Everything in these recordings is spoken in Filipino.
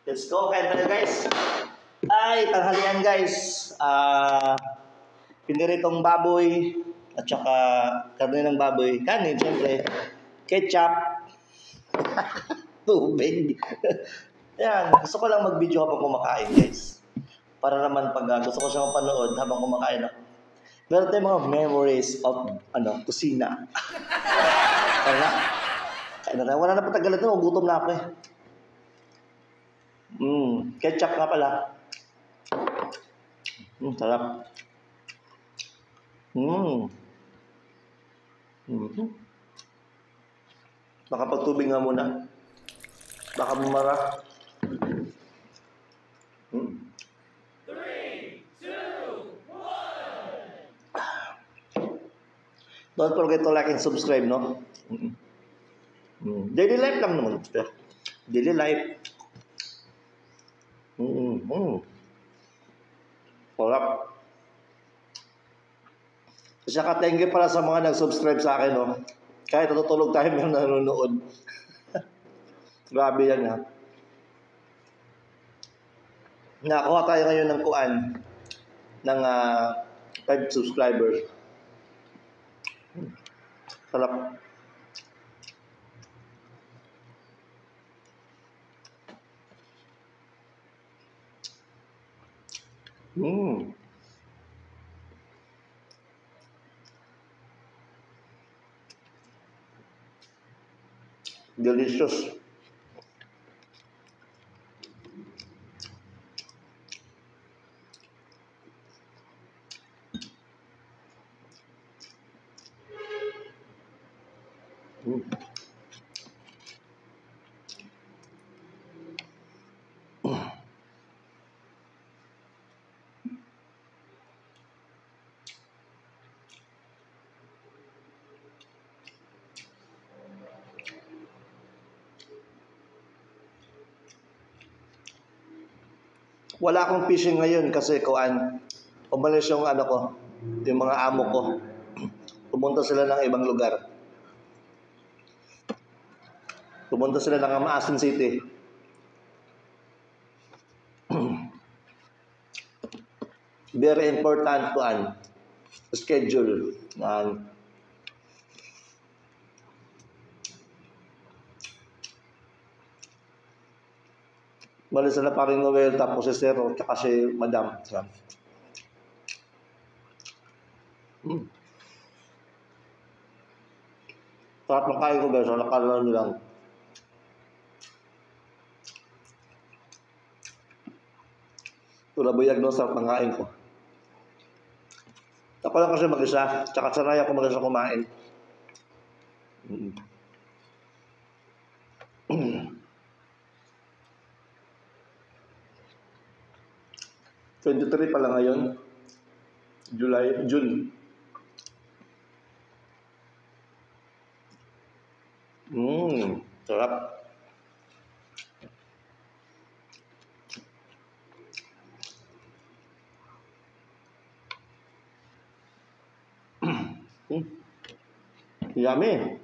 Let's go, kain tayo guys. Ay, tanghalian guys. Piniritong baboy at saka karne ng baboy. Kanin, syempre. Ketchup. Tubig. Yan, gusto ko lang mag-video habang kumakain guys. Para naman pag gusto ko siyang mapanood habang kumakain ako. Meron tayong mga memories of kusina. Kaya na. Kain na. Wala na patagalan ito. Gutom na ako eh. Ketchup nga pala. Sarap. Nakapagtubig nga muna. Baka bumara. 3, 2, 1. Don't forget to like and subscribe, no? Daily life lang naman. Daily life. Sarap. Saka thank you pala sa mga nag-subscribe sa akin, no? Kahit natutulog tayo, meron nanonood. Grabe yan, ha? Nakakuha tayo ngayon ng kuan ng 5 subscribers. Sarap. Delicious. Wala akong fishing ngayon kasi umalis yung yung mga amo ko. Pumunta sila ng ibang lugar. Pumunta sila ng Maasin City. Very important schedule. Malis na paring Noel, tapos si Zero, tsaka si Madam. Sarap ng kain ko guys, nakala nyo lang. Tulabuyag no, sarap ng kain ko. Ako lang kasi mag-isa, tsaka sanay ako mag-isa kumain. 23 pa lang ngayon. June. Sarap. Yummy.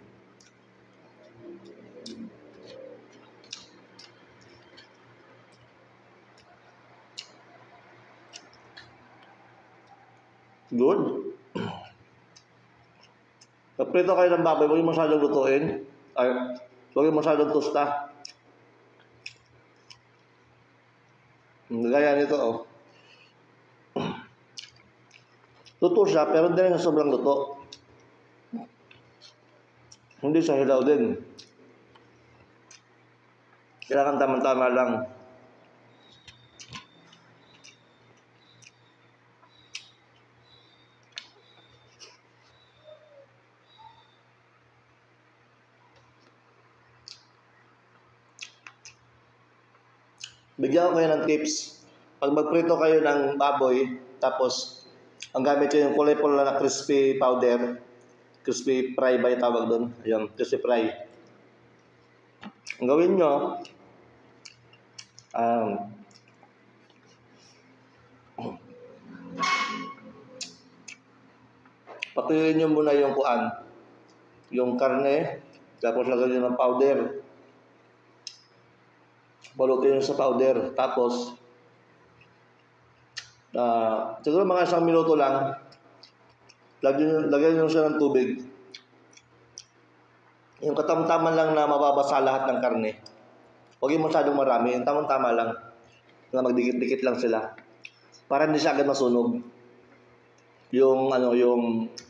Good. Prito kayo ng baboy, huwag yung masyadong lutuin. Huwag yung masyadong tusta. Gaya nito, Luto siya, pero hindi rin sobrang luto. Hindi siya hilaw din. Kailangan tama-tama lang. Bigyan ko kayo ng tips. Pag magprito kayo ng baboy, tapos ang gamit ko yung kulay pula na crispy powder. Crispy fry ba yung tawag doon? Ayan, crispy fry. Ang gawin nyo, patuyuin nyo muna yung karne, tapos lagyan nyo ng powder. Balutin nyo sa powder. Tapos, siguro mga 1 minuto lang, lagyan nyo siya ng tubig. Yung katamtaman lang na mababasa lahat ng karne. Huwag yung masyadong marami. Yung tamang-tama lang. Na magdikit-dikit lang sila. Para hindi siya agad masunog. Yung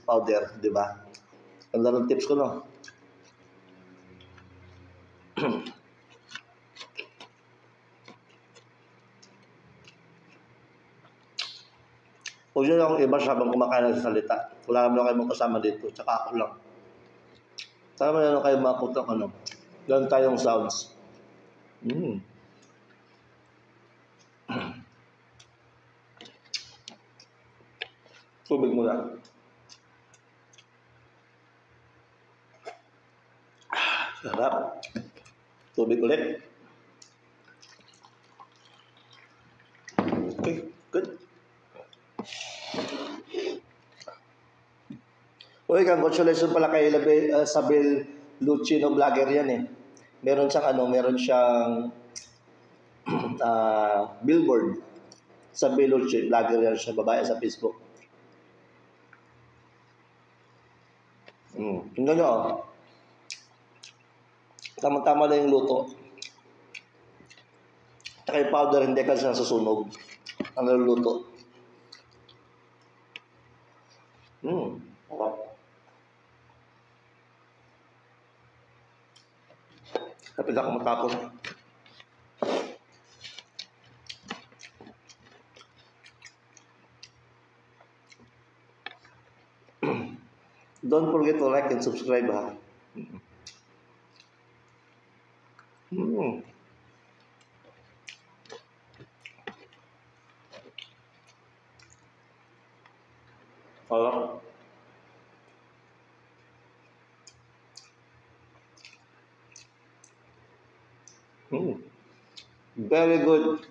powder, di ba? Ang ng tips ko, no? Huwag nyo akong iba habang kumakain ng salita. Wala naman kayo magkasama dito. Tsaka ako lang. Sana naman kayo makutang Ganun tayong sounds. Tubig muna. Sarap. Tubig ulit. Okay, good. Uy, congratulations pala kay Sabel Lucino vlogger yan eh. Meron siyang billboard. Sabel Lucino vlogger yan siya, babae sa Facebook. Tingnan nyo, tama-tama na yung luto. Tsaka yung powder, hindi kasi nasusunog. Ang naluluto. Okay. Kapag ako matapos. Don't forget to like and subscribe, ha. Hello? Very good.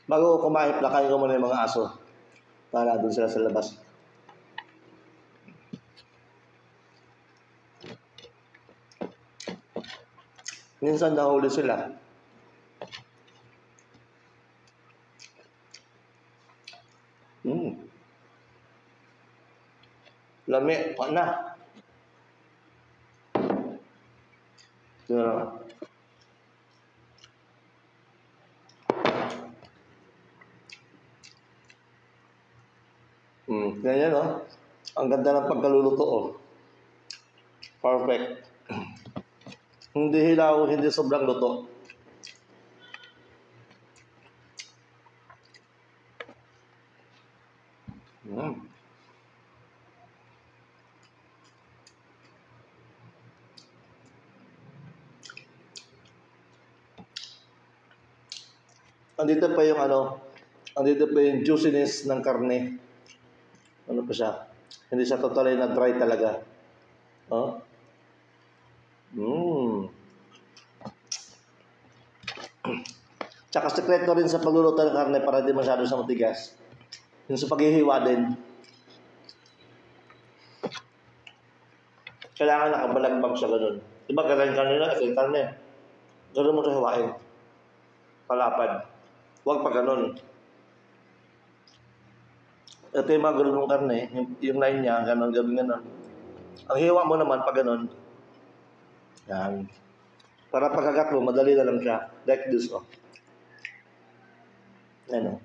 Bago kumain, plakayin ko muna yung mga aso. Para doon sila sa labas. Minsan nahuli sila. Lami, na. Ganyan, no? Ang ganda ng pagkaluluto, oh. Perfect. Hindi hilaw, hindi sobrang luto. Andito pa yung juiciness ng karne. Ano pa siya? Hindi siya totally na dry talaga. Oh? Tsaka sekreto rin sa pagluluto ng karne para di masyado sa matigas. Yung sa paghihiwa din. Kailangan nakabalagbag siya ganun. Diba ganun kanina, yung karne. Ganun mo siya hiwain. Palapad. Huwag pa ganun. Ito yung mga ganun mong karne, yung line niya, ganun. Ang hiwa mo naman pag ganun. Yan. Para pagkagat mo, madali na lang siya. Like this, oh. Ano?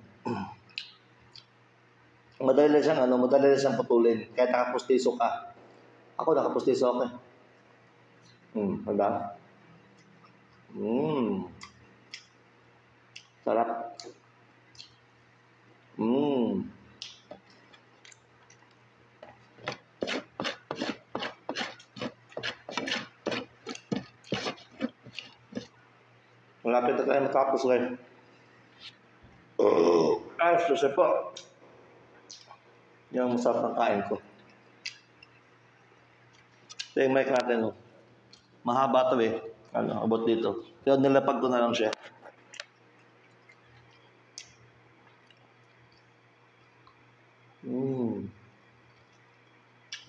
Madali na siyang putulin. Kahit nakapustiso ka. Ako nakapustiso ako eh. Handa? Sarap. Malapit na tayo matapos ngayon. Susi po. Yung masarap ng kain ko. Ito yung mic natin, oh. Mahaba to eh. Abot dito. Kaya nilapag ko na lang siya.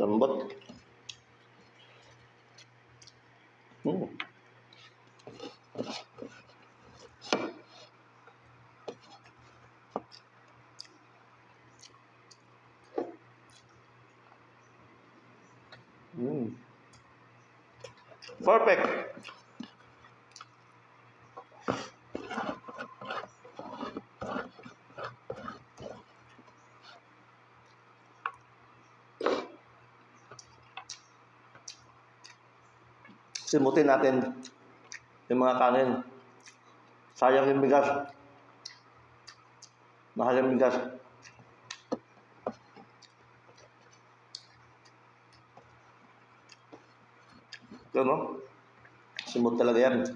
Lambot. Hmm. Mm. Perfect. Simutin natin yung mga kanin. Sayang yung bigas. Mahal yung bigas. Ito, no? Simot talaga yan.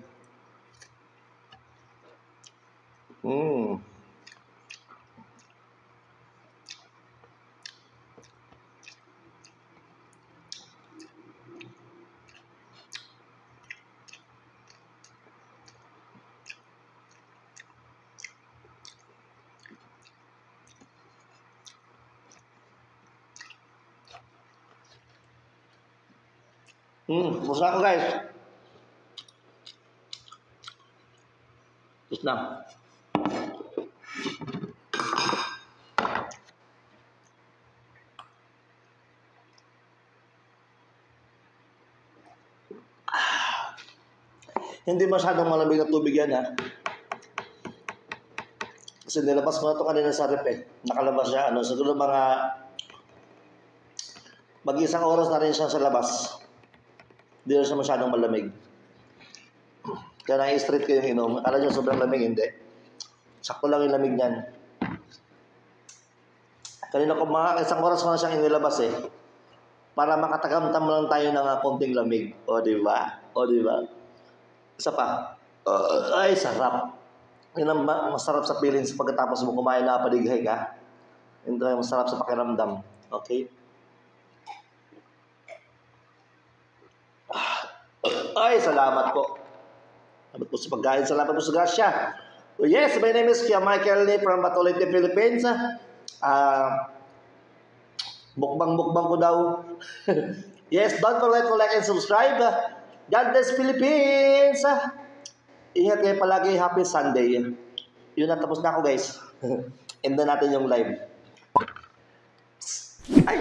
Mm. Tapos na ako, guys. Tapos na. Hindi masyadong malamig na tubig yan, ha? Kasi nilabas ko na ito kanina sa rep, eh. Nakalabas siya, siguro mga mag-isang oras na rin siya sa labas. Hindi na siya masyadong malamig. Kaya na-straight ko yung inom. Akala nyo sobrang lamig, hindi. Sakto lang yung lamig niyan. Kanina ko mga isang oras ko na siyang inilabas, eh. Para makatakamtam lang tayo ng konting lamig. O, di ba? Isa pa. Ay, sarap. Yun ang masarap sa feelings pagkatapos mo kumain na palighay ka. Yun ang masarap sa pakiramdam. Okay? Ay, salamat po. Salamat po sa pagkain. Salamat po sa grasya. Oh, yes, my name is Kia Michael Lee from Batolite, Philippines. Mukbang ko daw. Yes, don't forget to like and subscribe. God bless Philippines. Ingat kayo palagi. Happy Sunday. Yun na, tapos na ako, guys. End na natin yung live. Ay!